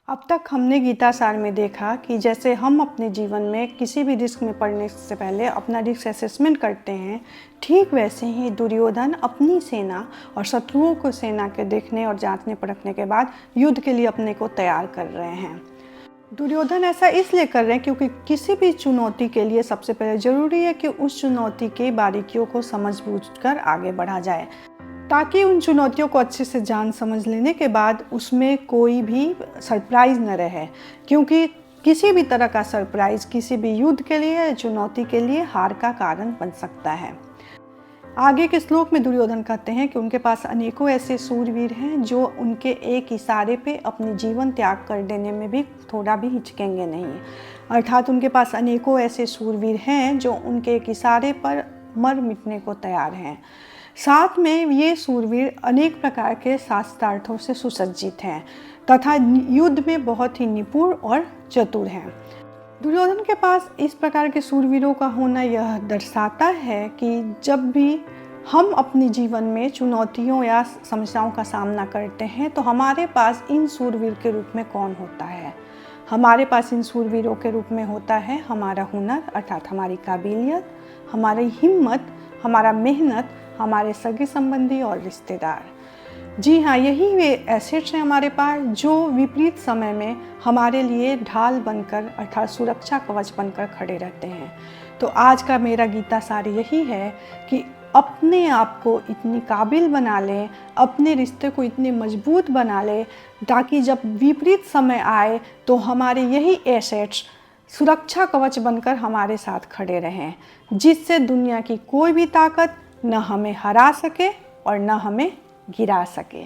अब तक हमने गीता सार में देखा कि जैसे हम अपने जीवन में किसी भी रिस्क में पड़ने से पहले अपना रिस्क असेसमेंट करते हैं, ठीक वैसे ही दुर्योधन अपनी सेना और शत्रुओं को सेना के देखने और जांचने परखने के बाद युद्ध के लिए अपने को तैयार कर रहे हैं। दुर्योधन ऐसा इसलिए कर रहे हैं क्योंकि किसी भी चुनौती के लिए सबसे पहले ज़रूरी है कि उस चुनौती की बारीकियों को समझ बूझकर आगे बढ़ा जाए, ताकि उन चुनौतियों को अच्छे से जान समझ लेने के बाद उसमें कोई भी सरप्राइज़ न रहे, क्योंकि किसी भी तरह का सरप्राइज़ किसी भी युद्ध के लिए, चुनौती के लिए हार का कारण बन सकता है। आगे के श्लोक में दुर्योधन कहते हैं कि उनके पास अनेकों ऐसे सूरवीर हैं जो उनके एक इशारे पे अपनी जीवन त्याग कर देने में भी थोड़ा भी हिचकेंगे नहीं। अर्थात उनके पास अनेकों ऐसे सूरवीर हैं जो उनके एक इशारे पर मर मिटने को तैयार हैं। साथ में ये सूरवीर अनेक प्रकार के शास्त्रार्थों से सुसज्जित हैं तथा युद्ध में बहुत ही निपुण और चतुर हैं। दुर्योधन के पास इस प्रकार के सूरवीरों का होना यह दर्शाता है कि जब भी हम अपने जीवन में चुनौतियों या समस्याओं का सामना करते हैं तो हमारे पास इन सूरवीर के रूप में कौन होता है। हमारे पास इन सूरवीरों के रूप में होता है हमारा हुनर, अर्थात हमारी काबिलियत, हमारी हिम्मत, हमारा मेहनत, हमारे सगे संबंधी और रिश्तेदार। जी हाँ, यही वे एसेट्स हैं हमारे पास जो विपरीत समय में हमारे लिए ढाल बनकर अर्थात सुरक्षा कवच बनकर खड़े रहते हैं। तो आज का मेरा गीता सार यही है कि अपने आप को इतनी काबिल बना लें, अपने रिश्ते को इतने मजबूत बना लें ताकि जब विपरीत समय आए तो हमारे यही एसेट्स सुरक्षा कवच बनकर हमारे साथ खड़े रहें, जिससे दुनिया की कोई भी ताकत न हमें हरा सके और न हमें गिरा सके।